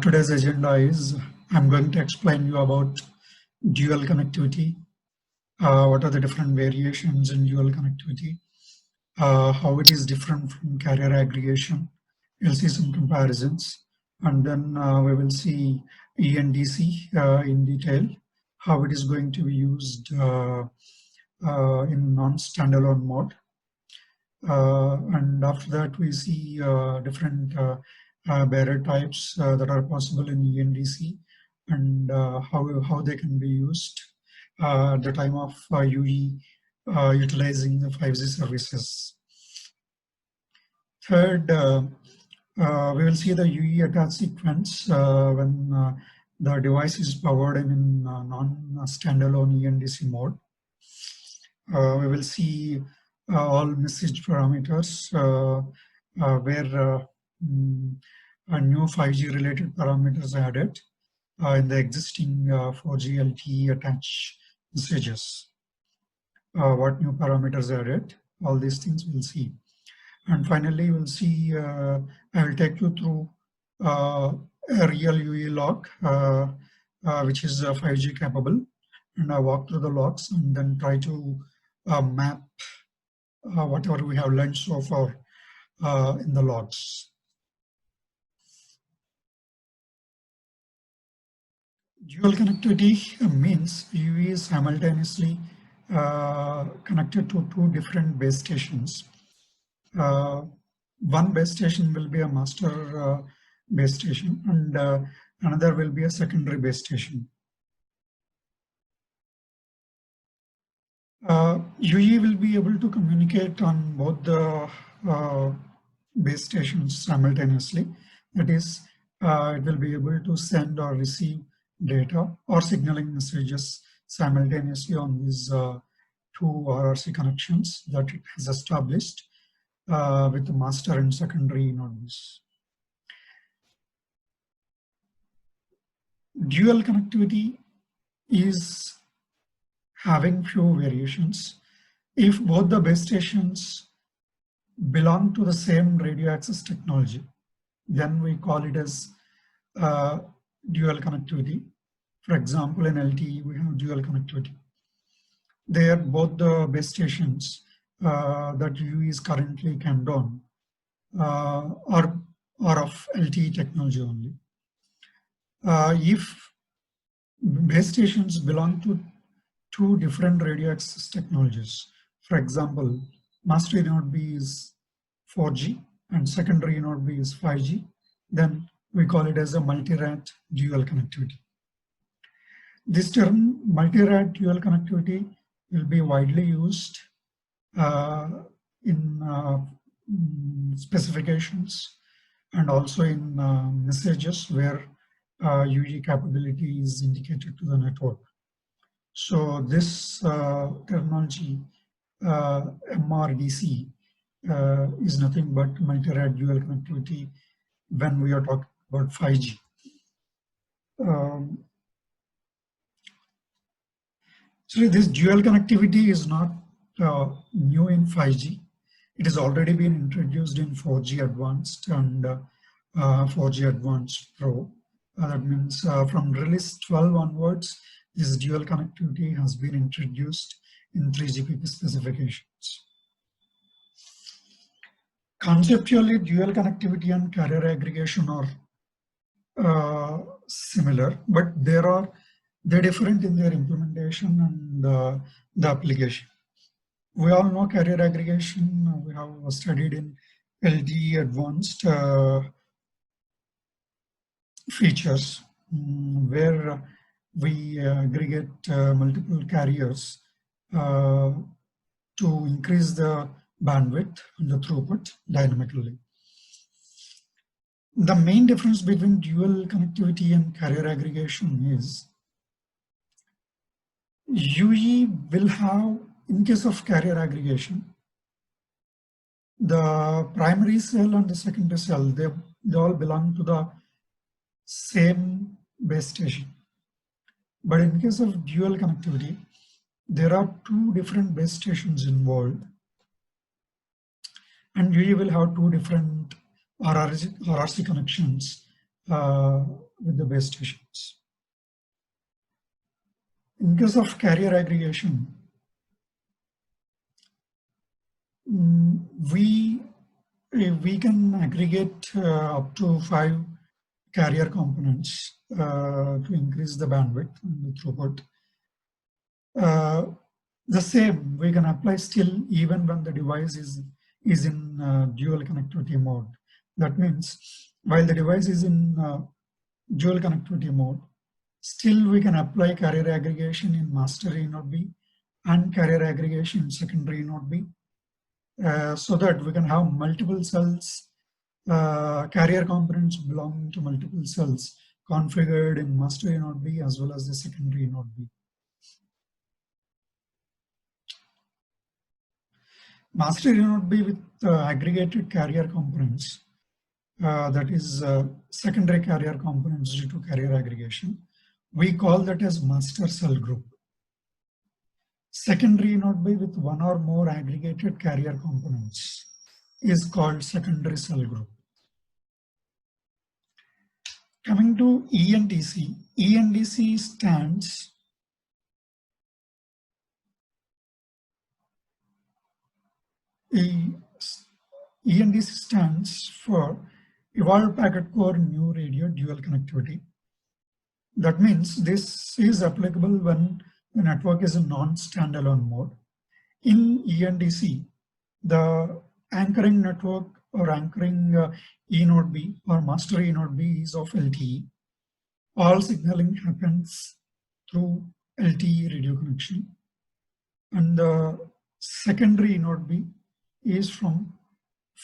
Today's agenda is I'm going to explain you about dual connectivity. What are the different variations in dual connectivity? How it is different from carrier aggregation. We'll see some comparisons, and then we will see ENDC in detail, how it is going to be used in non-standalone mode. And after that, we see different bearer types that are possible in ENDC and how they can be used at the time of UE utilizing the 5G services. Third, we will see the UE attach sequence when the device is powered in non-standalone ENDC mode. We will see all message parameters where new 5G related parameters added in the existing 4G LTE attach messages. What new parameters added, all these things we'll see. And finally, we'll see, I will take you through a real UE log, which is 5G capable, and I walk through the logs and then try to map whatever we have learned so far in the logs. Dual connectivity means UE is simultaneously connected to two different base stations. One base station will be a master base station, and another will be a secondary base station. UE will be able to communicate on both the base stations simultaneously. That is, it will be able to send or receive data or signaling messages simultaneously on these two RRC connections that it has established with the master and secondary nodes. Dual connectivity is having few variations. If both the base stations belong to the same radio access technology, then we call it as dual connectivity. For example, in LTE, we have dual connectivity. There, both the base stations that UE is currently canned on are of LTE technology only. If base stations belong to two different radio access technologies, for example, master node B is 4G and secondary node B is 5G, then we call it as a multi-rad dual connectivity. This term multi-rad dual connectivity will be widely used in specifications and also in messages where UE capability is indicated to the network. So this terminology, MRDC, is nothing but multi-rad dual connectivity when we are talking about 5G. So this dual connectivity is not new in 5G. It has already been introduced in 4G Advanced and 4G Advanced Pro. That means from release 12 onwards, this dual connectivity has been introduced in 3GPP specifications. Conceptually, dual connectivity and carrier aggregation are similar, but they're different in their implementation and the application. We all know carrier aggregation. We have studied in LTE Advanced features where we aggregate multiple carriers to increase the bandwidth and the throughput dynamically. The main difference between dual connectivity and carrier aggregation is UE will have, in case of carrier aggregation, the primary cell and the secondary cell, they all belong to the same base station. But in case of dual connectivity, there are two different base stations involved, and UE will have two different RRC connections with the base stations. In case of carrier aggregation, we can aggregate up to 5 carrier components to increase the bandwidth and the throughput. The same we can apply still even when the device is in dual connectivity mode. That means while the device is in dual connectivity mode, still we can apply carrier aggregation in master E node B and carrier aggregation in secondary E node B, so that we can have multiple cells, carrier components belonging to multiple cells configured in master E node B as well as the secondary E node B. Master E node B with aggregated carrier components, that is secondary carrier components due to carrier aggregation, we call that as master cell group. Secondary E node B with one or more aggregated carrier components is called secondary cell group. Coming to ENDC, ENDC stands ENDC stands for Evolved Packet Core New Radio Dual Connectivity. That means this is applicable when the network is in non-standalone mode. In ENDC, the anchoring network or anchoring E node B or master E node B is of LTE. All signaling happens through LTE radio connection. And the secondary E node B is from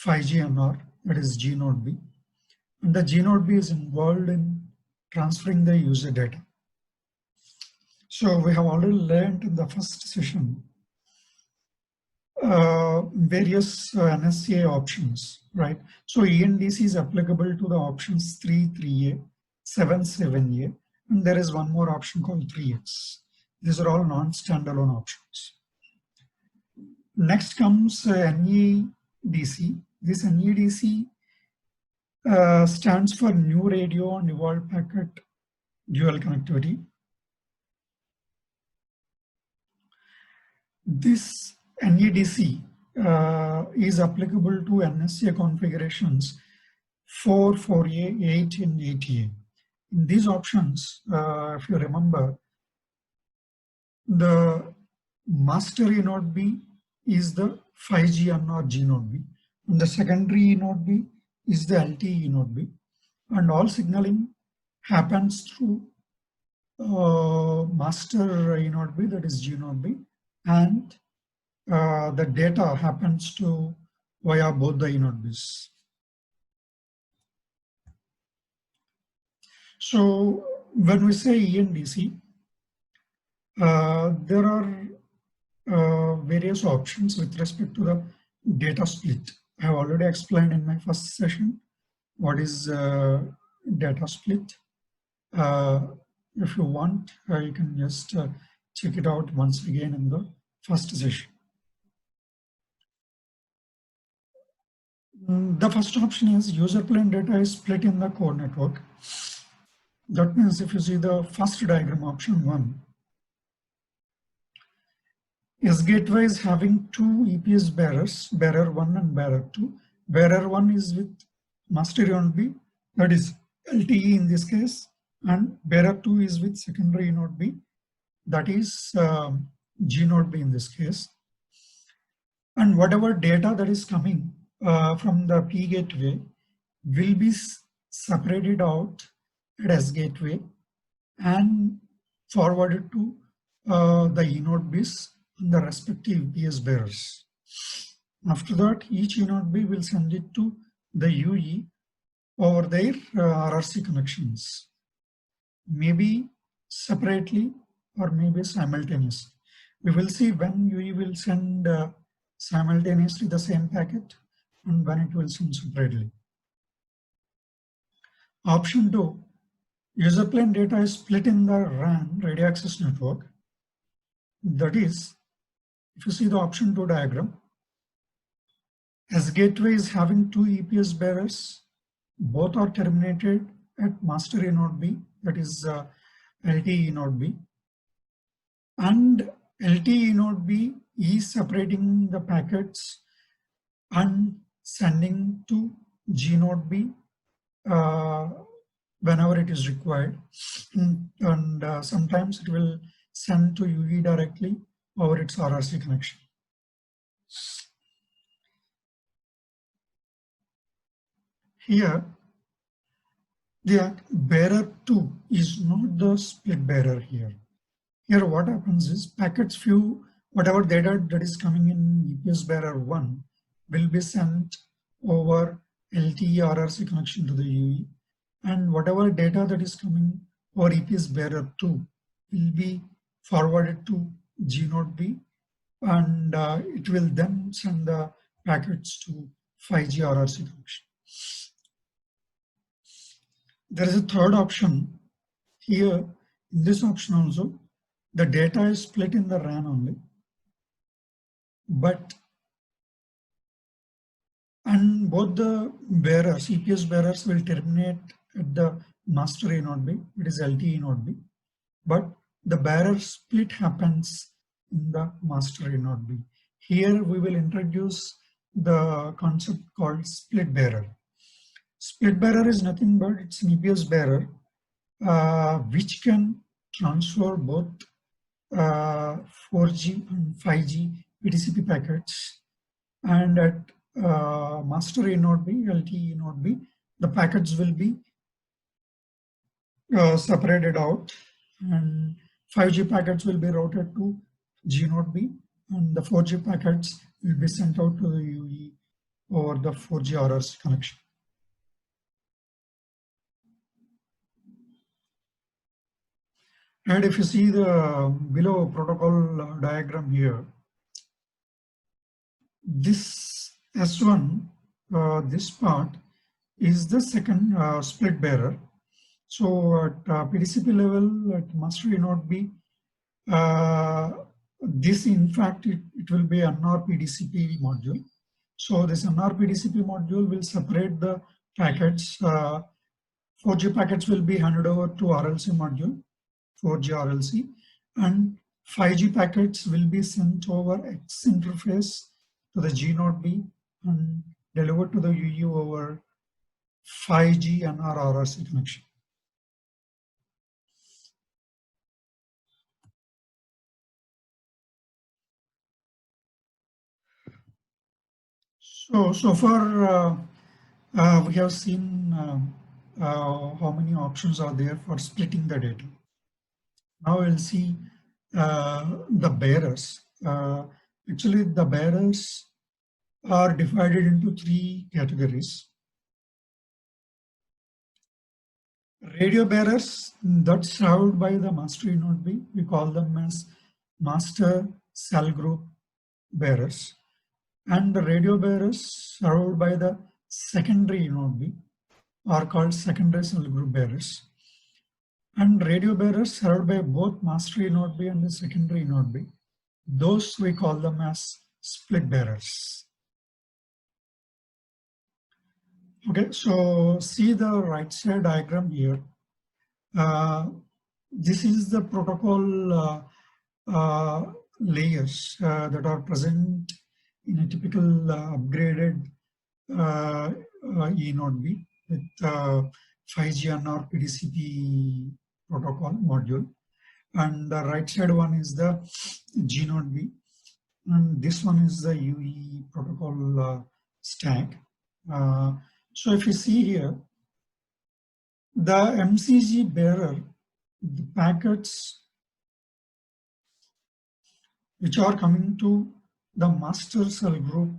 5G NR, that is G node B. And the G node B is involved in transferring the user data. So we have already learned in the first session various NSA options, right? So ENDC is applicable to the options 3, 3A, 7, 7A, and there is one more option called 3X. These are all non-standalone options. Next comes NEDC. This NEDC stands for New Radio and Evolved Packet Dual Connectivity. This NEDC is applicable to NSA configurations 4, 4A, 8, and 8A. In these options, if you remember, the master E node B is the 5G NR G node B, and the secondary E node B is the LTE E node B, and all signaling happens through master E node B, that is G node B, and the data happens to via both the E node Bs. So when we say ENDC, there are various options with respect to the data split. I have already explained in my first session what is data split. If you want, you can just check it out once again in the first session. The first option is user plane data is split in the core network. That means if you see the first diagram, option 1, is gateway is having two EPS bearers, bearer 1 and bearer 2. Bearer 1 is with master E node B, that is LTE in this case, and bearer 2 is with secondary E node B, that is G node B in this case. And whatever data that is coming from the P gateway will be separated out at S gateway and forwarded to the E node Bs and the respective PS bearers. After that, each E node B will send it to the UE over their RRC connections, maybe separately or maybe simultaneously. We will see when UE will send simultaneously the same packet and when it will send separately. Option 2, user plane data is split in the RAN, radio access network. That is, if you see the option 2 diagram, as gateway is having two EPS bearers, both are terminated at master A node B, that is LTE node B, and LTE node B is separating the packets and sending to G node B uh, whenever it is required, and sometimes it will send to UE directly over its RRC connection. Here, the bearer 2 is not the split bearer here. Here what happens is packets few, whatever data that is coming in EPS bearer 1 will be sent over LTE RRC connection to the UE, and whatever data that is coming over EPS bearer 2 will be forwarded to G node B, and it will then send the packets to 5G RRC connection. There is a third option here. In this option also, the data is split in the RAN only, and both the bearers, EPS bearers, will terminate at the master A node B, it is LTE node B, but the bearer split happens in the master A node B. Here we will introduce the concept called split bearer. Split bearer is nothing but it's an EPS bearer which can transfer both 4G and 5G PTCP packets, and at master A node B, LTE node B, the packets will be separated out, and 5G packets will be routed to G node B, and the 4G packets will be sent out to the UE over the 4G RRC connection. And if you see the below protocol diagram here, this S1, this part is the second split bearer. So at PTCP level, at master A node B, this in fact, it will be NR PDCP module. So this NR PDCP module will separate the packets. 4G packets will be handed over to RLC module, 4G RLC, and 5G packets will be sent over X interface to the G node B and delivered to the UU over 5G NR RRC connection. So far we have seen how many options are there for splitting the data. Now we'll see the bearers. Actually, the bearers are divided into 3 categories. Radio bearers that's served by the master A node B, we call them as master cell group bearers. And the radio bearers served by the secondary node B are called secondary cell group bearers. And radio bearers served by both master A node B and the secondary node B, those we call them as split bearers. Okay, so see the right side diagram here. This is the protocol layers that are present in a typical upgraded E node B with 5G NR PDCP protocol module. And the right side one is the G node B. And this one is the UE protocol stack. So if you see here, the MCG bearer, the packets which are coming to the master cell group,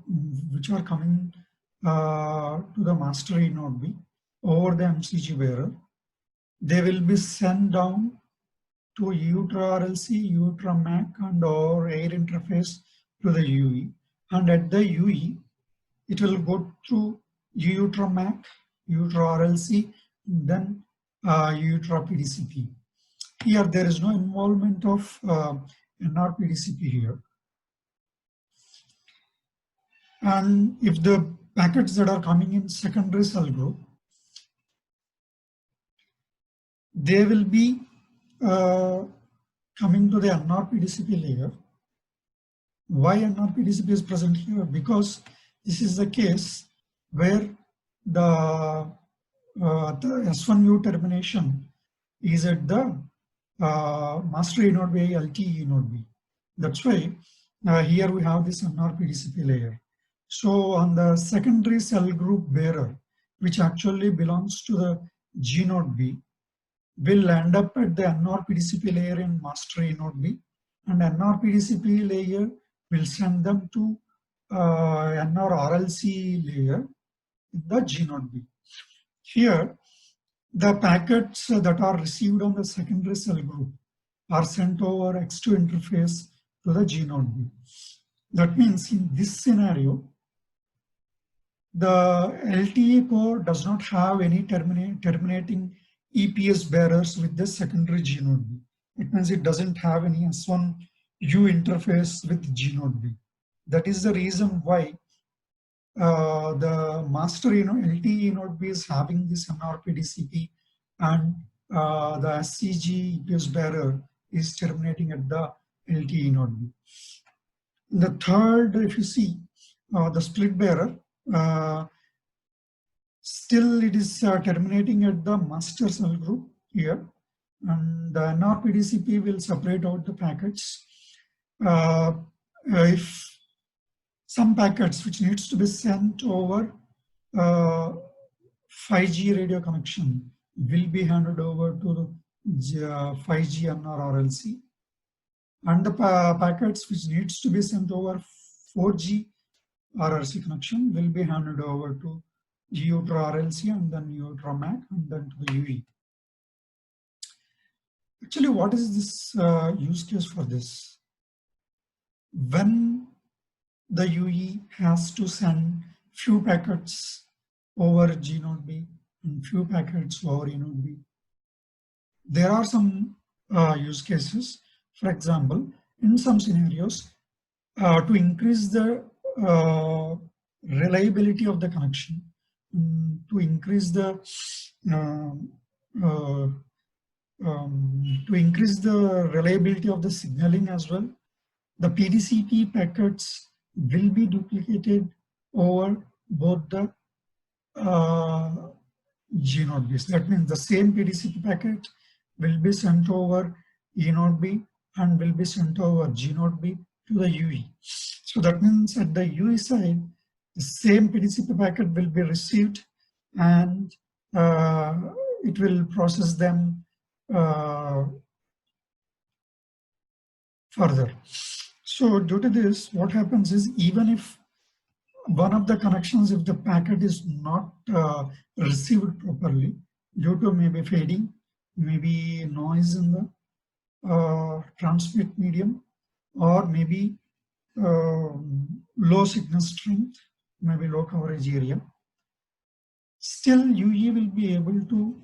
which are coming to the master A node B over the MCG bearer, they will be sent down to UTRA RLC, UTRA MAC, and or air interface to the UE. And at the UE, it will go through UTRA MAC, UTRA RLC, then UTRA PDCP. Here, there is no involvement of NR PDCP here. And if the packets that are coming in secondary cell group, they will be coming to the NRPDCP layer. Why NRPDCP is present here? Because this is the case where the S1U termination is at the master E node B, LTE node B. That's why here we have this NRPDCP layer. So on the secondary cell group bearer, which actually belongs to the G node B, will end up at the NRPDCP layer in master E node B, and NRPDCP layer will send them to NRRLC layer in the G node B. Here, the packets that are received on the secondary cell group are sent over X2 interface to the G node B. That means in this scenario, the LTE core does not have any terminating EPS bearers with the secondary G node B. It means it doesn't have any S1U interface with G node B. That is the reason why the master LTE node B is having this NRPDCP, and the SCG EPS bearer is terminating at the LTE node B. The third, if you see the split bearer, still it is terminating at the master cell group here, and the NRPDCP will separate out the packets. If some packets which needs to be sent over 5G radio connection will be handed over to the 5G NRRLC, and the packets which needs to be sent over 4G RRC connection will be handed over to GUTRA RLC and then UTRA MAC and then to the UE. Actually, what is this use case for this? When the UE has to send few packets over G node B and few packets over E node B, there are some use cases. For example, in some scenarios, to increase the reliability of the connection, to increase the reliability of the signaling as well, the PDCP packets will be duplicated over both the G node Bs. That means the same PDCP packet will be sent over E node B and will be sent over G node B to the UE. So that means at the UE side, the same PDCP packet will be received, and it will process them further. So due to this, what happens is, even if one of the connections, if the packet is not received properly due to maybe fading, maybe noise in the transmit medium, or maybe low signal strength, maybe low coverage area, still UE will be able to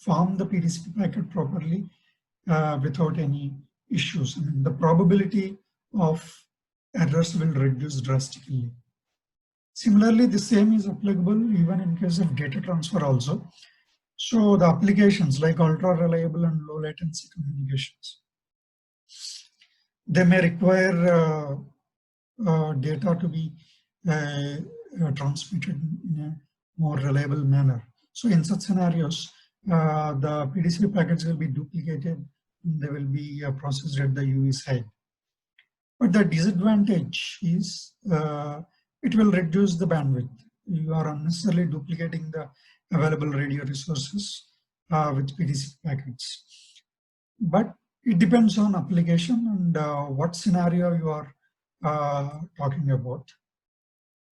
form the PDCP packet properly without any issues. I mean, the probability of errors will reduce drastically. Similarly, the same is applicable even in case of data transfer also. So the applications like ultra reliable and low latency communications, they may require data to be transmitted in a more reliable manner. So in such scenarios, the PDCP packets will be duplicated and they will be processed at the UE side. But the disadvantage is it will reduce the bandwidth. You are unnecessarily duplicating the available radio resources with PDCP packets. But it depends on application and what scenario you are talking about.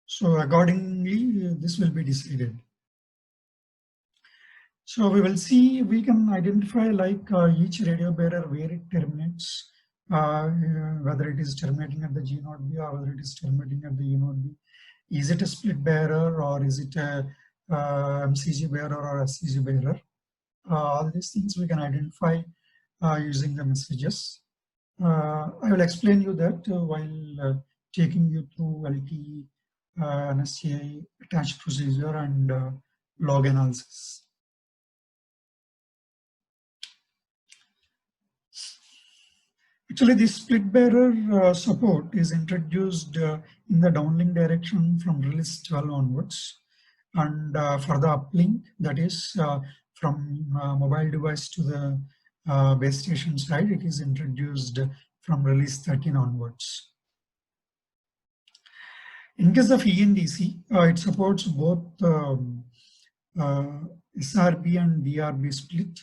So accordingly, this will be decided. So we will see, we can identify like each radio bearer where it terminates, whether it is terminating at the G node B or whether it is terminating at the E node B. Is it a split bearer or is it a MCG bearer or SCG bearer? All these things we can identify using the messages. I will explain you that while taking you through LTE, NSTI attached procedure and log analysis. Actually, this split bearer support is introduced in the downlink direction from release 12 onwards. And for the uplink, that is from mobile device to the base station side, it is introduced from release 13 onwards. In case of ENDC, it supports both SRB and DRB split.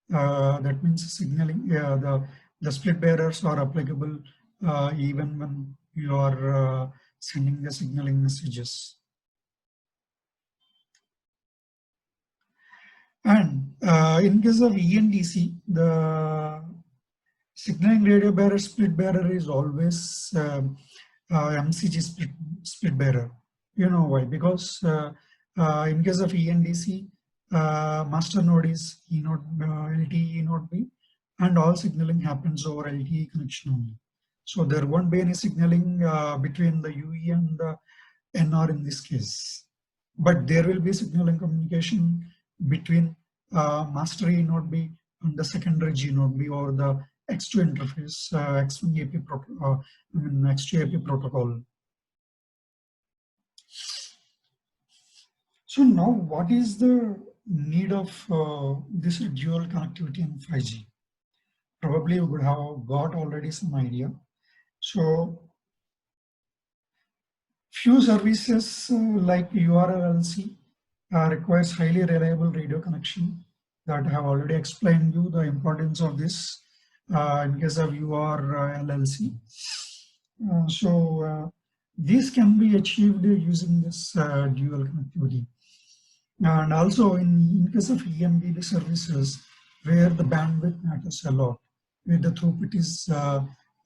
That means signaling, the split bearers are applicable even when you are sending the signaling messages. And in case of ENDC, the signaling radio bearer split bearer is always MCG split bearer. You know why? Because in case of ENDC, master node is E node, LTE E node B, and all signaling happens over LTE connection only. So there won't be any signaling between the UE and the NR in this case. But there will be signaling communication between master E node B and the secondary G node B or the X2 interface, X1 X2 AP protocol. So now what is the need of this dual connectivity in 5G? Probably you would have got already some idea. So few services like URLLC requires highly reliable radio connection that I have already explained you the importance of this in case of URLLC. This can be achieved using this dual connectivity. And also in case of EMBB services, where the bandwidth matters a lot, where the throughput is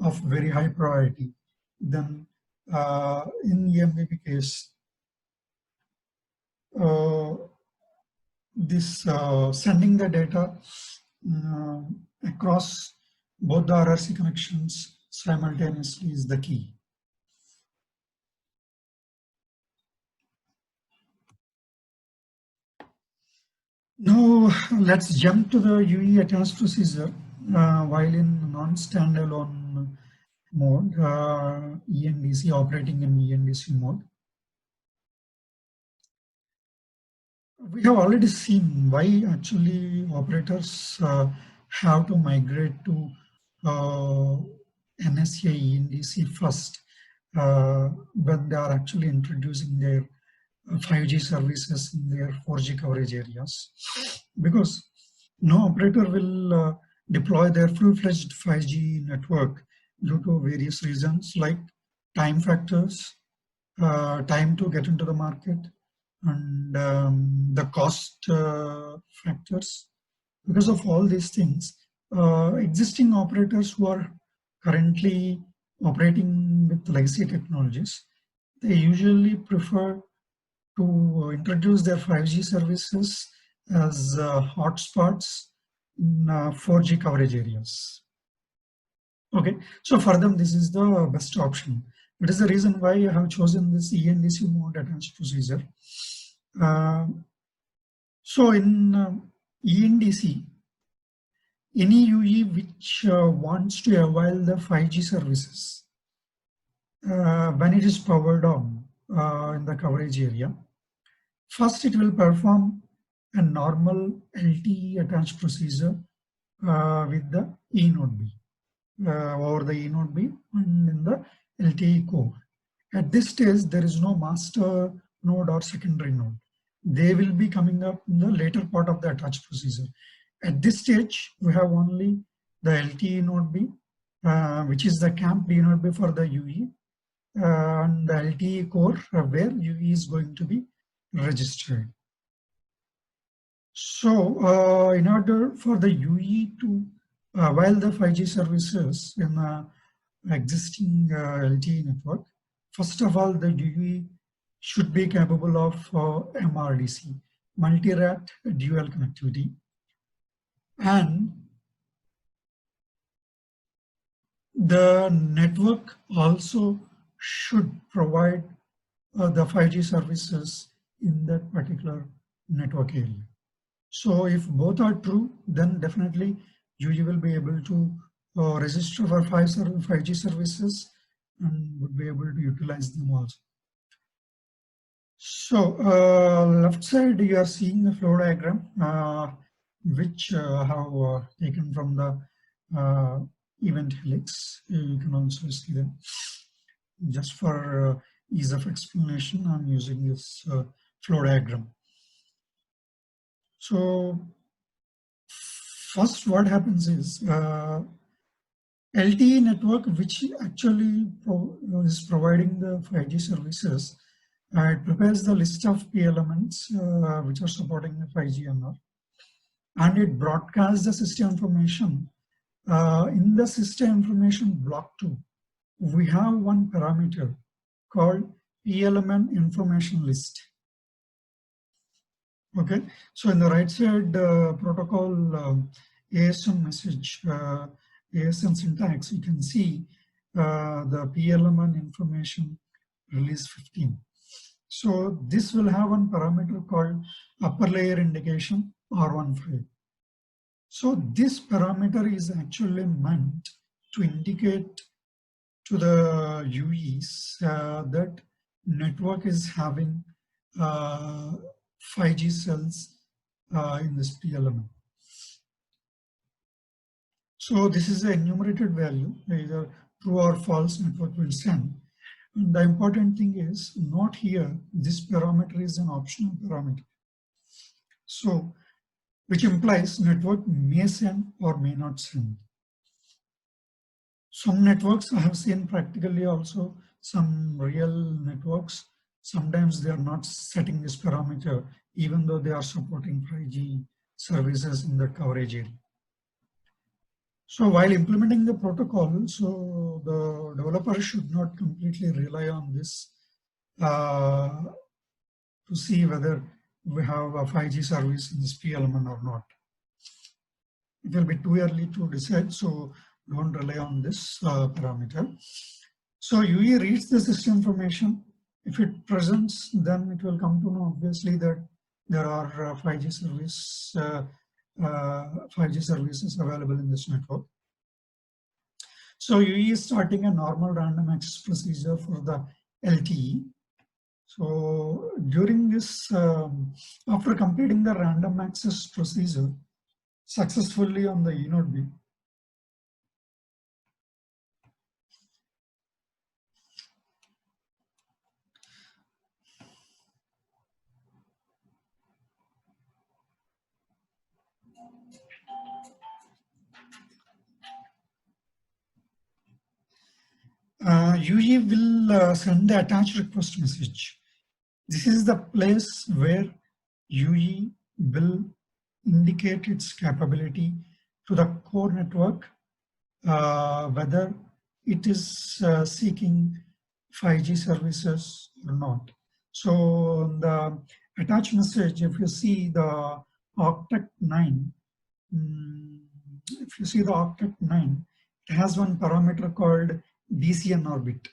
of very high priority, then in EMBB case, this sending the data across both the RRC connections simultaneously is the key. Now let's jump to the UE attached procedure. While in non-standalone mode, ENDC, operating in ENDC mode, we have already seen why actually operators have to migrate to NSA ENDC first when they are actually introducing their 5G services in their 4G coverage areas, because no operator will deploy their full-fledged 5G network due to various reasons like time factors, time to get into the market, and the cost factors. Because of all these things, existing operators who are currently operating with legacy technologies, they usually prefer to introduce their 5G services as hotspots in 4G coverage areas. Okay, so for them, this is the best option. That is the reason why I have chosen this ENDC mode attached procedure. So in ENDC, any UE which wants to avail the 5G services, when it is powered on in the coverage area, first it will perform a normal LTE attached procedure with the E node B over the E node B and in the LTE core. At this stage, there is no master node or secondary node. They will be coming up in the later part of the attached procedure. At this stage, we have only the LTE node B, which is the camp E node B for the UE, and the LTE core where UE is going to be registered. So in order for the UE to avail the 5G services in the existing LTE network, first of all, the UE should be capable of MRDC, multi-rat dual connectivity. And the network also should provide the 5G services in that particular network area. So if both are true, then definitely UE will be able to register for 5G services and would be able to utilize them also. So left side you are seeing the flow diagram which have taken from the event helix. You can also see them. Just for ease of explanation, I'm using this flow diagram. So first what happens is LTE network, which actually is providing the 5G services, it prepares the list of P elements which are supporting the 5G NR, and it broadcasts the system information. In the system information block 2, we have one parameter called P element information list. Okay, so in the right side protocol ASM message, ASM syntax, you can see the P element information release 15. So this will have one parameter called upper layer indication R15. So this parameter is actually meant to indicate to the UEs that network is having 5G cells in this P element. So this is an enumerated value, either true or false network will send. And the important thing is not here, this parameter is an optional parameter. So which implies network may send or may not send. Some networks I have seen practically also, some real networks, sometimes they are not setting this parameter even though they are supporting 5G services in the coverage area. So while implementing the protocol, so the developer should not completely rely on this to see whether we have a 5G service in this P element or not. It will be too early to decide, so don't rely on this parameter. So UE reads the system information. If it presents, then it will come to know obviously that there are 5G services available in this network. So UE is starting a normal random access procedure for the LTE. So during this, after completing the random access procedure successfully on the E node B, UE will send the attached request message. This is the place where UE will indicate its capability to the core network, whether it is seeking 5G services or not. So the attached message, if you see the Octet 9, if you see the Octet 9, it has one parameter called DCNR bit.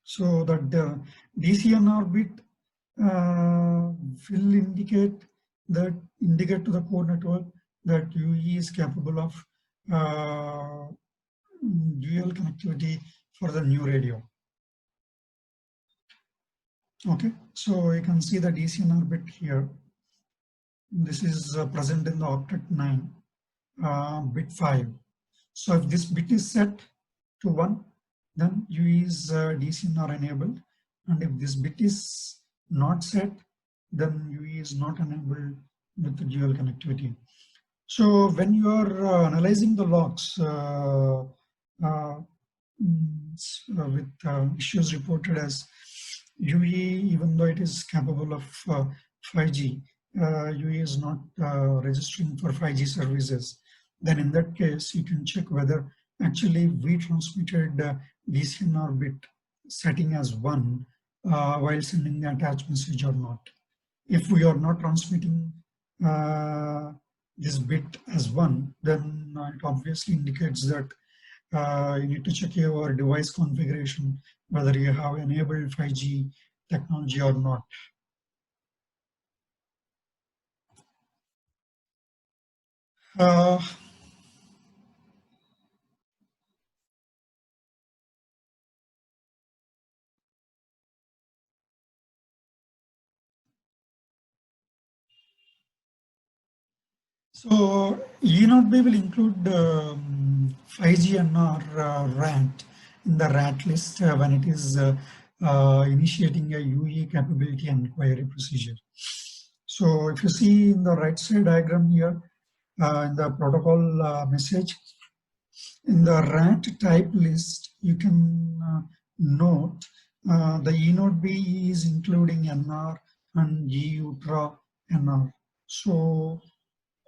So that the DCNR bit will indicate to the core network that UE is capable of dual connectivity for the new radio. Okay, so you can see the DCNR bit here. This is present in the Octet 9, bit 5. So if this bit is set to 1, then UE is DCNR enabled. And if this bit is not set, then UE is not enabled with the dual connectivity. So when you are analyzing the logs with issues reported as UE, even though it is capable of 5G, UE is not registering for 5G services, then in that case, you can check whether actually we transmitted DCNR bit setting as 1 while sending the attached message or not. If we are not transmitting this bit as 1, then it obviously indicates that you need to check your device configuration, whether you have enabled 5G technology or not. So E0B will include 5G NR RAT in the RAT list when it is initiating a UE capability inquiry procedure. So if you see in the right side diagram here, in the protocol message, in the RAT type list, you can note the E0B is including NR and E-UTRA NR. So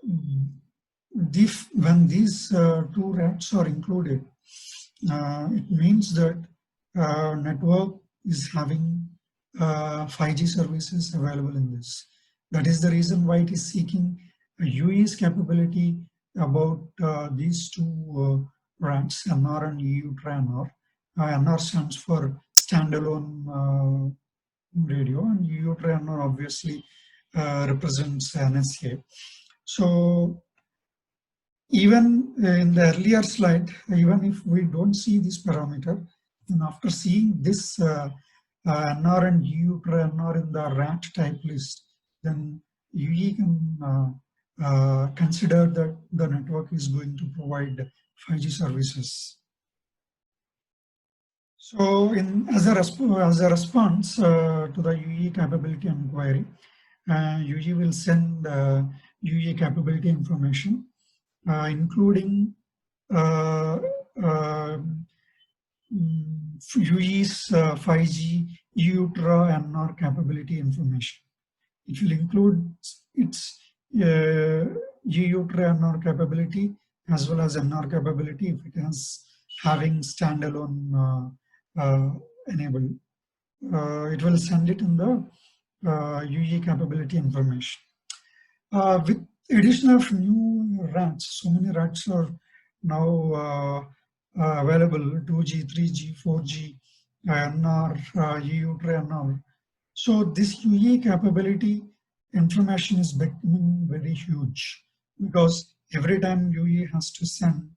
when these two RATs are included, it means that network is having 5G services available in this. That is the reason why it is seeking a UE's capability about these two RATs, NR and EU-NR. NR stands for standalone radio, and EU-NR obviously represents NSA. So even in the earlier slide, even if we don't see this parameter, and after seeing this NR and EU-NR in the RAT type list, then UE can consider that the network is going to provide 5G services. So as a response to the UE capability inquiry, UE will send UE capability information, including UE's 5G EU-NR NR capability information. It will include its EU-NR NR capability as well as NR capability if it is having standalone enabled. It will send it in the UE capability information. With addition of new RATs, so many RATs are now available, 2G, 3G, 4G, NR, EU-NR NR. So this UE capability information is becoming very huge because every time UE has to send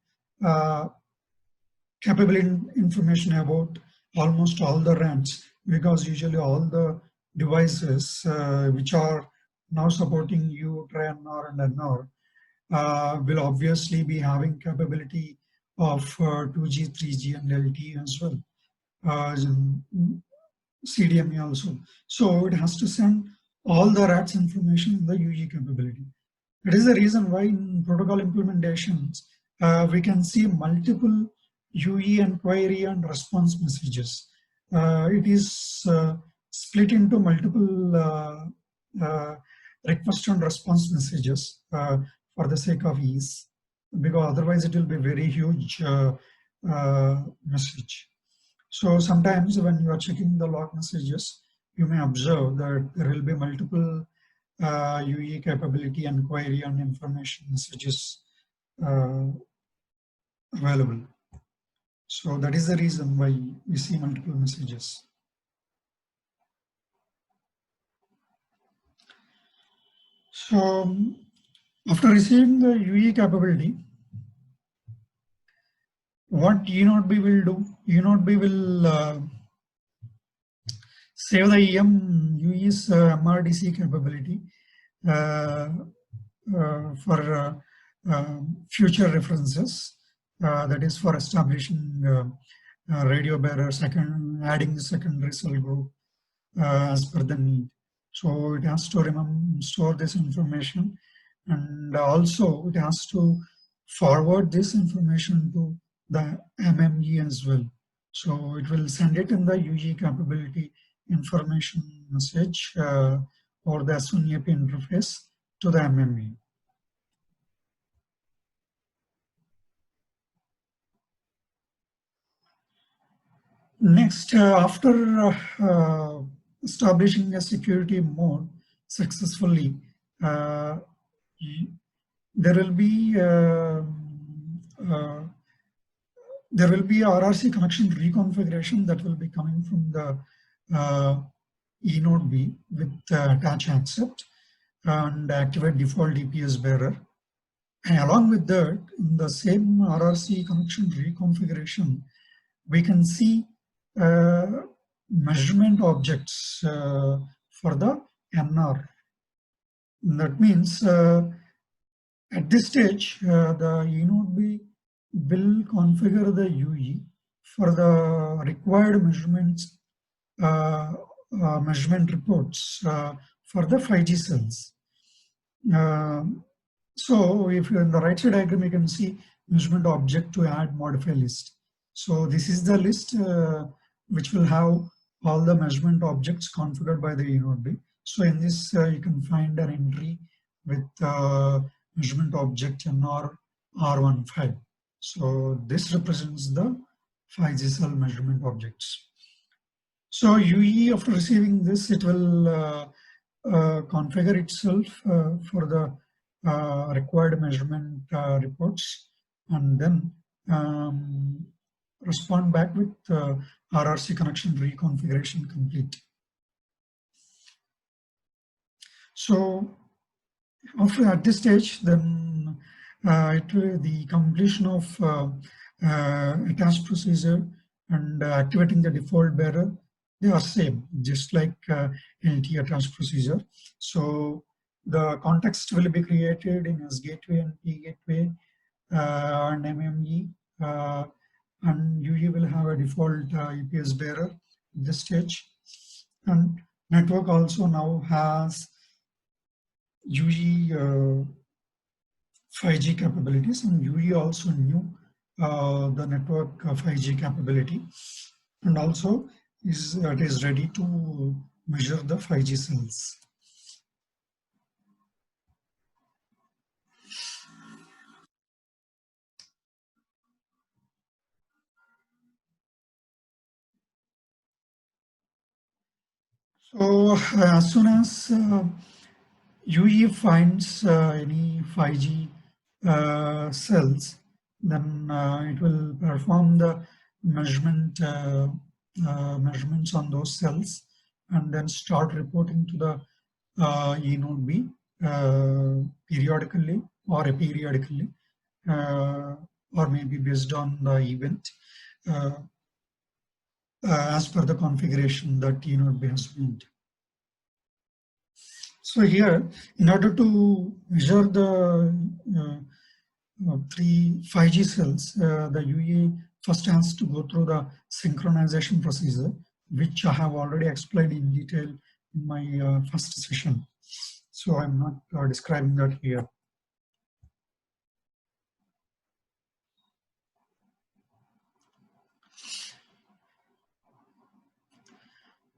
capability information about almost all the RATs, because usually all the devices which are now supporting EU-NR and NR will obviously be having capability of 2G, 3G and LTE as well, CDMA also. So it has to send all the RATs information in the UE capability. That is the reason why in protocol implementations, we can see multiple UE inquiry and response messages. It is split into multiple request and response messages for the sake of ease, because otherwise it will be very huge message. So sometimes when you are checking the log messages, you may observe that there will be multiple UE capability inquiry and information messages available. So that is the reason why we see multiple messages. So after receiving the UE capability, what E0B will do? E0B will save the EM UE's MRDC capability for future references. That is for establishing radio bearer, adding the secondary cell group as per the need. So it has to store this information, and also it has to forward this information to the MME as well. So it will send it in the UE capability information message or the SUNEP interface to the MME. Next, after establishing a security mode successfully, there will be RRC connection reconfiguration that will be coming from the E0B with attach accept and activate default DPS bearer. And along with that, in the same RRC connection reconfiguration, we can see measurement objects for the NR. That means At this stage, the eNodeB will configure the UE for the required measurements, measurement reports for the 5G cells. So if you're in the right side diagram, you can see measurement object to add modify list. So this is the list which will have all the measurement objects configured by the eNodeB. So in this, you can find an entry with measurement object NR R15. So this represents the 5G cell measurement objects. So UE, after receiving this, it will configure itself for the required measurement reports, and then respond back with RRC connection reconfiguration complete. So after at this stage, then the completion of attached procedure and activating the default bearer, they are same, just like LT attached procedure. So the context will be created in S gateway and P gateway and MME, and UE will have a default EPS bearer at this stage. And network also now has UE 5G capabilities, and UE also knew the network 5G capability, and also it is ready to measure the 5G cells. So as soon as UE finds any 5G cells, then it will perform the measurements on those cells, and then start reporting to the eNodeB periodically or aperiodically, or maybe based on the event as per the configuration that eNodeB has made. So here, in order to measure the 5G cells, the UE first has to go through the synchronization procedure, which I have already explained in detail in my first session. So I'm not describing that here.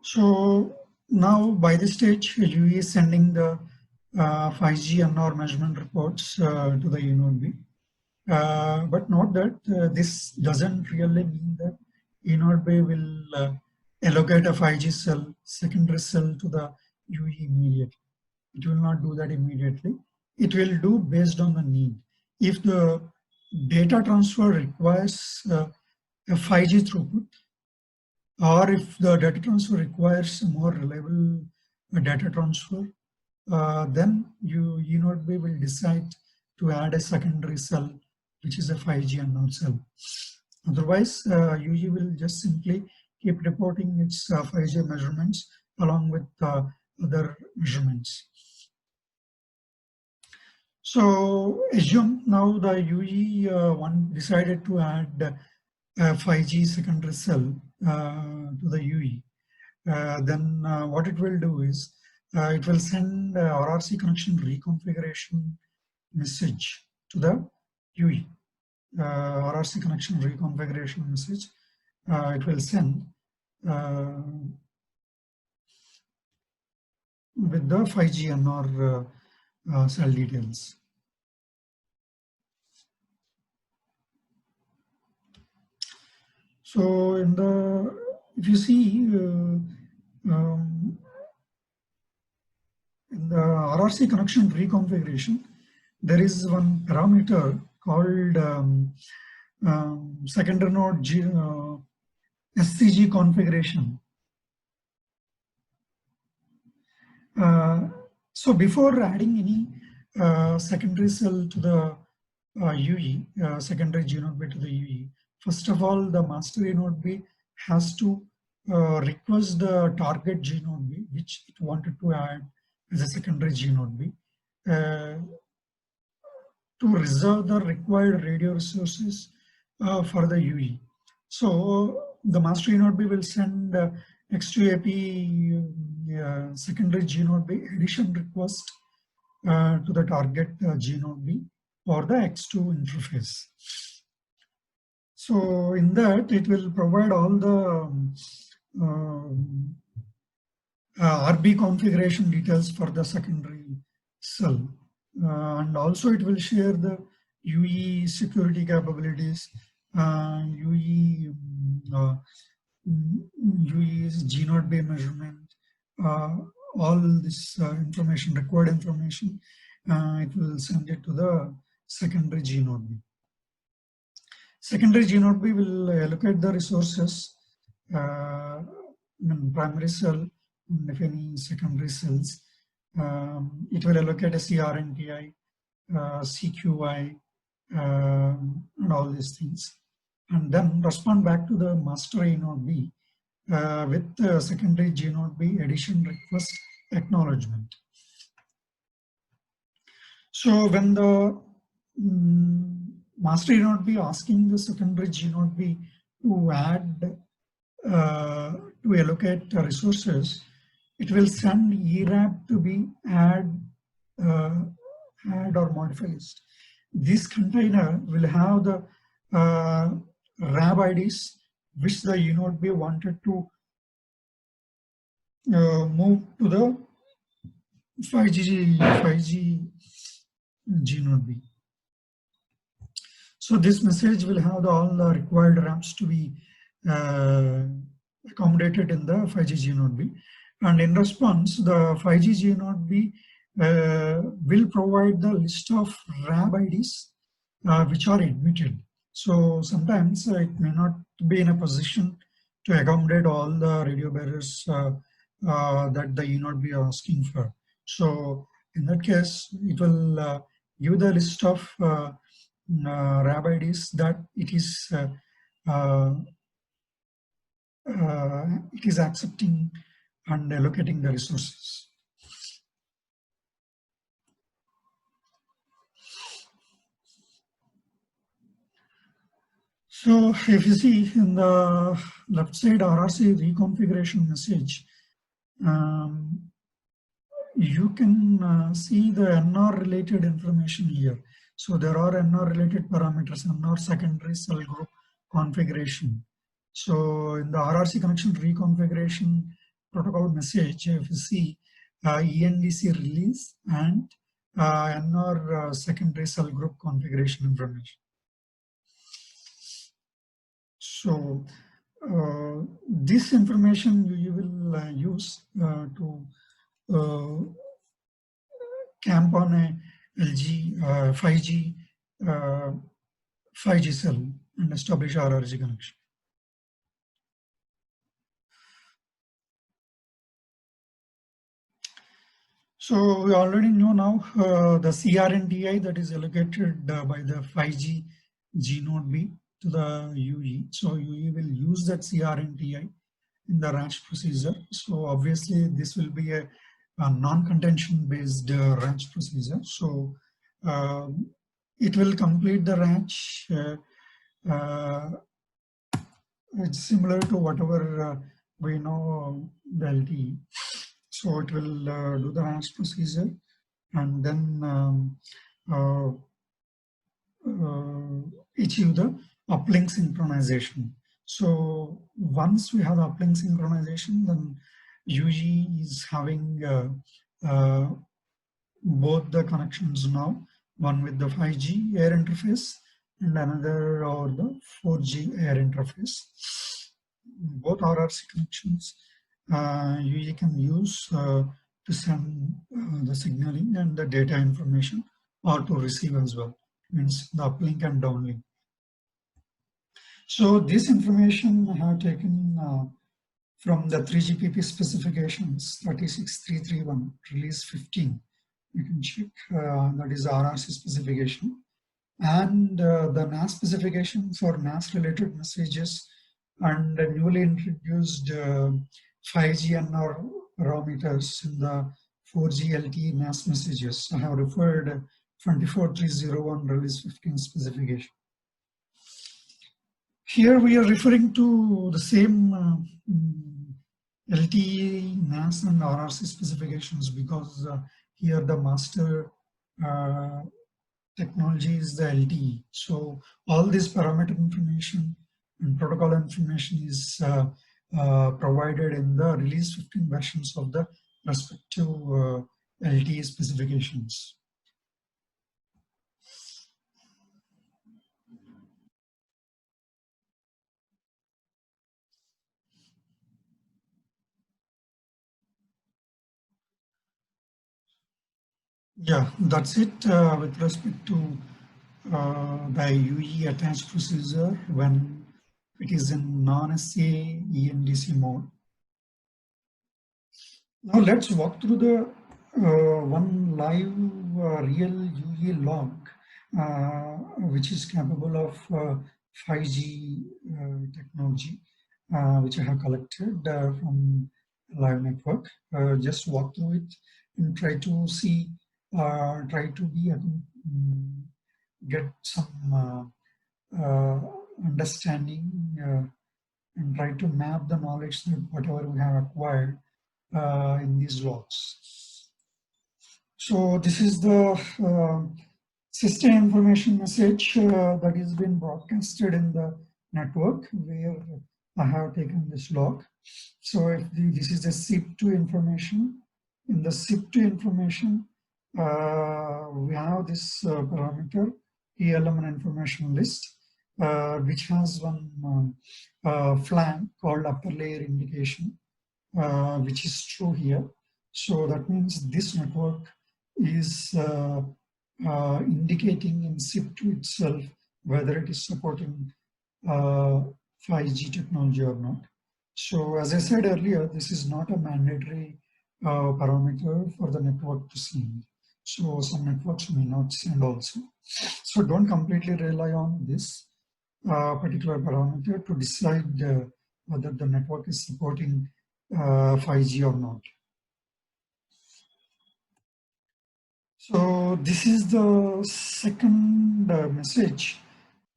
So now by this stage, UE is sending the 5G NR measurement reports to the eNodeB. But note that this doesn't really mean that eNodeB will allocate a 5G cell, secondary cell to the UE immediately. It will not do that immediately. It will do based on the need. If the data transfer requires a 5G throughput, or if the data transfer requires more reliable data transfer, then eNodeB will decide to add a secondary cell, which is a 5G unknown cell. Otherwise, UE will just simply keep reporting its 5G measurements along with other measurements. So assume now the UE one decided to add a 5G secondary cell to the UE. Then what it will do is it will send RRC connection reconfiguration message to the UE. RRC connection reconfiguration message it will send with the 5G NR cell details. So in the, if you see in the RRC connection reconfiguration, there is one parameter called secondary node SCG configuration. So before adding any secondary cell to the UE, secondary GNodeB to the UE, first of all, the master eNodeB has to request the target GNodeB, which it wanted to add as a secondary GNodeB. to reserve the required radio resources for the UE. So the master eNodeB will send X2AP secondary gNodeB addition request to the target gNodeB for the X2 interface. So in that, it will provide all the RB configuration details for the secondary cell. And also it will share the UE security capabilities, UE's gNodeB measurement, all this information, required information, it will send it to the secondary gNodeB. Secondary gNodeB will allocate the resources in primary cell, and if any secondary cells. It will allocate a CRNTI, CQI, and all these things, and then respond back to the master eNodeB with the secondary gNodeB addition request acknowledgement. So when the master eNodeB asking the secondary gNodeB to add, to allocate resources, it will send ERAB to be add or modify list. This container will have the RAB IDs which the eNodeB wanted to move to the 5G gNodeB. So this message will have all the required RAMs to be accommodated in the 5G gNodeB. And in response, the 5G gNodeB will provide the list of RAB IDs which are admitted. So sometimes it may not be in a position to accommodate all the radio bearers that the eNodeB are asking for. So in that case, it will give the list of RAB IDs that it is accepting and allocating the resources. So if you see in the left side RRC reconfiguration message, you can see the NR related information here. So there are NR related parameters, NR secondary cell group configuration. So in the RRC connection reconfiguration protocol message, if you see ENDC release and NR secondary cell group configuration information. So this information you will use to camp on a LG 5G cell and establish RRG connection. So we already know now the CRNTI that is allocated by the 5G gNodeB to the UE. So UE will use that CRNTI in the RANCH procedure. So obviously this will be a non-contention based RANCH procedure. So it will complete the RANCH. It's similar to whatever we know the LTE. So it will do the RANCH procedure and then achieve the uplink synchronization. So once we have uplink synchronization, then UE is having both the connections now, one with the 5G air interface and another or the 4G air interface. Both RRC connections UE can use to send the signaling and the data information, or to receive as well, means the uplink and downlink. So this information I have taken from the 3GPP specifications 36331 release 15. You can check, that is RRC specification, and the NAS specification for NAS related messages and newly introduced 5G NR parameters in the 4G LTE NAS messages. I have referred 24301 release 15 specification. Here we are referring to the same LTE, NAS and RRC specifications, because here the master technology is the LTE. So all this parameter information and protocol information is provided in the release 15 versions of the respective LTE specifications. Yeah, that's it with respect to the UE attached procedure when it is in non-SA ENDC mode. Now let's walk through the one live real UE log which is capable of 5G technology which I have collected from live network. Just walk through it and try to see, try to be get some understanding and try to map the knowledge that whatever we have acquired in these logs. So this is the system information message that is been broadcasted in the network where I have taken this log. So if this is the SIP2 information. In the SIP2 information, we have this parameter element information list, which has one flag called upper layer indication, which is true here. So that means this network is indicating in SIP2 itself whether it is supporting 5G technology or not. So as I said earlier, this is not a mandatory parameter for the network to send. So some networks may not send also. So don't completely rely on this particular parameter to decide whether the network is supporting 5G or not. So this is the second message,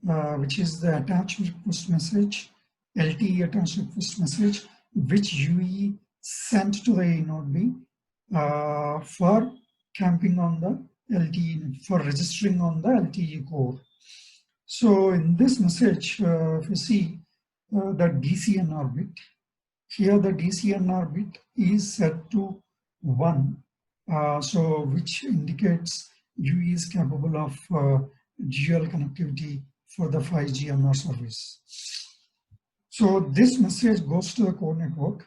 which is the attached request message, LTE attached request message, which UE sent to the A node B for camping on the LTE, for registering on the LTE core. So in this message, if you see the DCNR bit, here the DCNR bit is set to 1, so which indicates UE is capable of dual connectivity for the 5G NR service. So this message goes to the core network.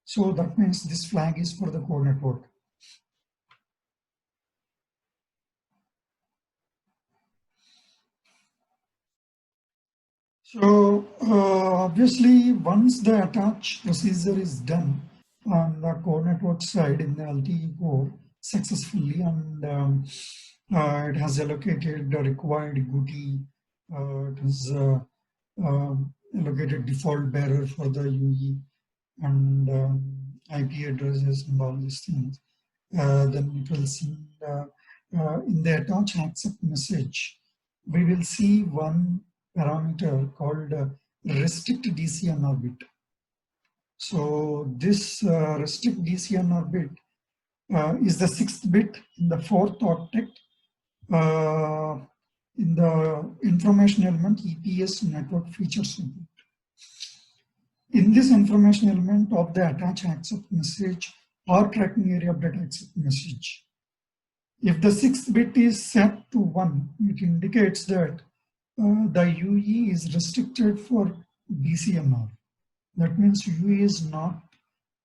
So that means this flag is for the core network. So obviously, once the attach procedure is done on the core network side in the LTE core successfully, and it has allocated the required GUTI, it has allocated default bearer for the UE and IP addresses and all these things. Then it will send in the attach accept message, we will see one parameter called restrict DCNR bit. So this restrict DCNR bit is the 6th bit in the 4th octet in the information element EPS network feature support. In this information element of the attach accept message or tracking area update accept message, if the 6th bit is set to 1, it indicates that the UE is restricted for DCNR. That means UE is not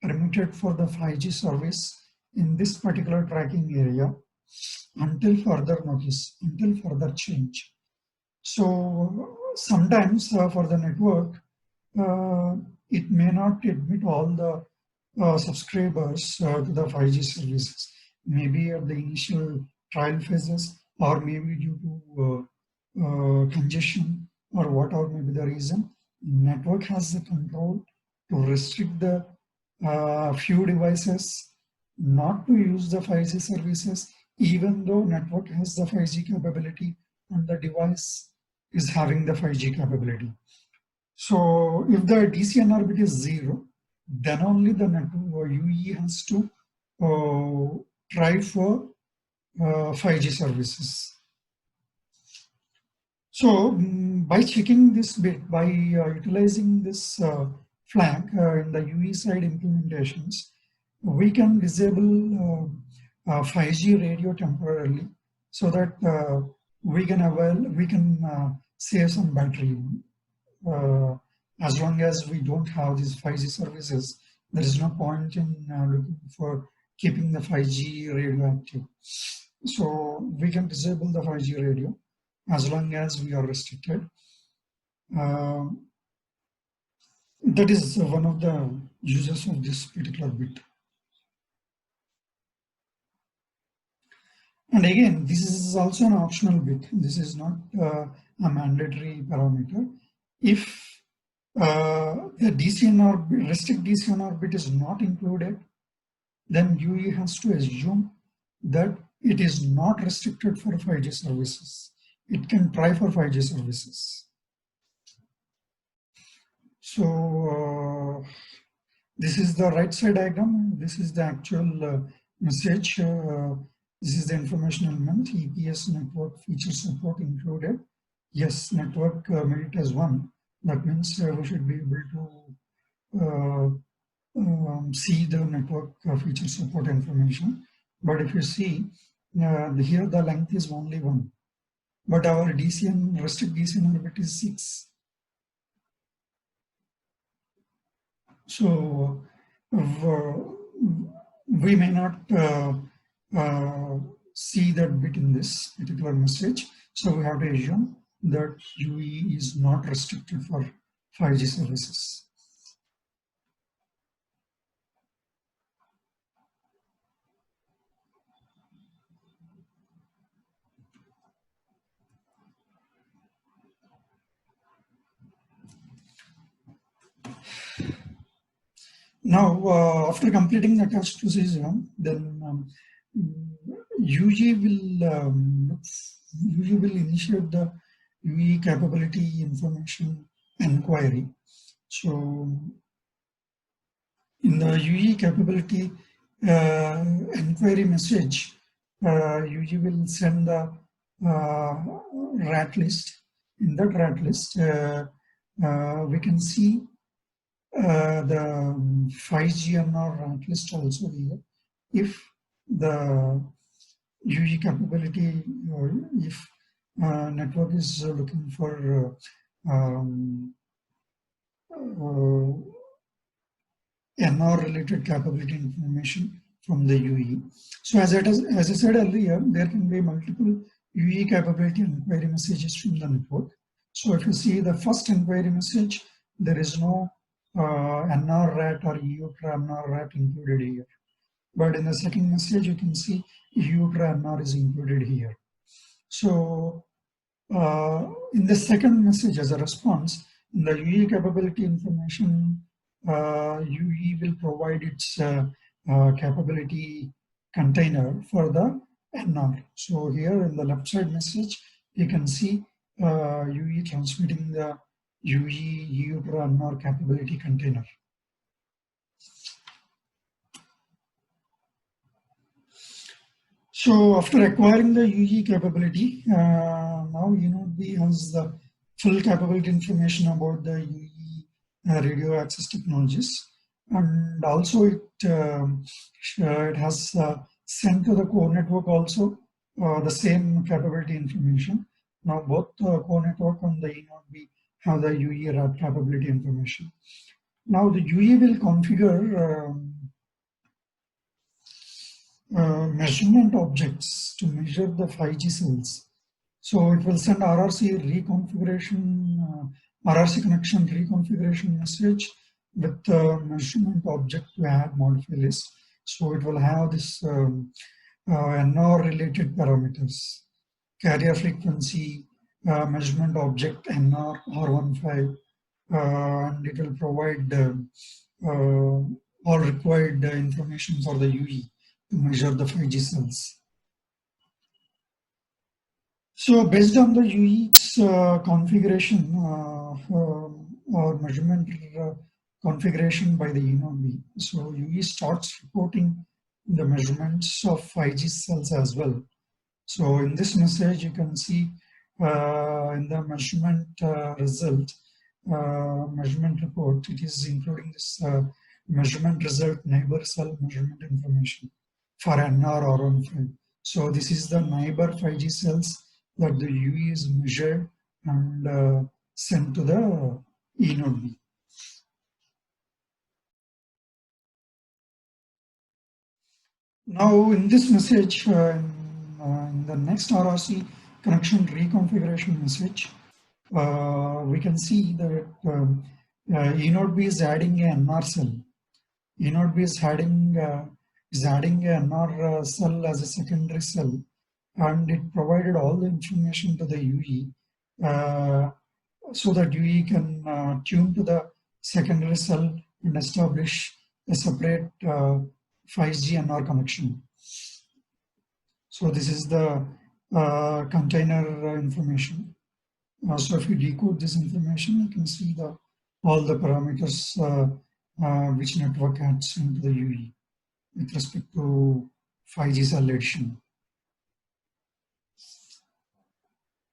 permitted for the 5G service in this particular tracking area until further notice, until further change. So sometimes for the network, it may not admit all the subscribers to the 5G services. Maybe at the initial trial phases, or maybe due to congestion or whatever may be the reason, network has the control to restrict the few devices not to use the 5G services even though network has the 5G capability and the device is having the 5G capability. So if the DCNR bit is 0, then only the network UE has to try for 5G services. So by checking this bit, by utilizing this flag in the UE side implementations, we can disable 5G radio temporarily so that we can save some battery. As long as we don't have these 5G services, there is no point in looking for keeping the 5G radio active. So we can disable the 5G radio as long as we are restricted. That is one of the uses of this particular bit. And again, this is also an optional bit. This is not a mandatory parameter. If the DCNR restrict DCNR bit is not included, then UE has to assume that it is not restricted for 5G services. It can try for 5G services. So this is the right side diagram. This is the actual message. This is the information element. EPS network feature support included. Yes, network made it as 1. That means we should be able to see the network feature support information. But if you see here, the length is only 1, but our DCN restrict DCN bit is 6. So we may not see that bit in this particular message. So we have to assume that UE is not restricted for 5G services. Now, after completing the attached procedure, then UE will initiate the UE capability information inquiry. So, in the UE capability inquiry message, UE will send the rat list. In that rat list, we can see the 5G NR rat list also here. If the UE capability, or if network is looking for NR related capability information from the UE. So as I said earlier, there can be multiple UE capability inquiry messages from the network. So if you see the first inquiry message, there is no NR rat or EUTRA NR rat included here. But in the second message, you can see EUTRA NR is included here. So in the second message as a response, in the UE capability information, UE will provide its capability container for the NR. So here in the left side message, you can see UE transmitting the UE EUTRA NR capability container. So after acquiring the UE capability, now eNodeB has the full capability information about the UE radio access technologies, and also it has sent to the core network also the same capability information. Now both the core network and the eNodeB have the UE RAT capability information. Now the UE will configure measurement objects to measure the 5G cells. So it will send RRC reconfiguration, RRC connection reconfiguration message with the measurement object to add modify list. So it will have this NR related parameters, carrier frequency, measurement object NR R15, and it will provide all required information for the UE to measure the 5G cells. So based on the UE's configuration or measurement configuration by the eNodeB, so UE starts reporting the measurements of 5G cells as well. So in this message, you can see in the measurement result, measurement report, it is including this measurement result neighbor cell measurement information for NR-R15. So this is the neighbor 5G cells that the UE is measured and sent to the eNodeB. Now in this message, in the next RRC connection reconfiguration message, we can see that eNodeB is adding a NR cell. eNodeB is adding a NR cell as a secondary cell, and it provided all the information to the UE so that UE can tune to the secondary cell and establish a separate 5G NR connection. So this is the container information. So if you decode this information, you can see all the parameters which network adds into the UE with respect to 5G cell addition.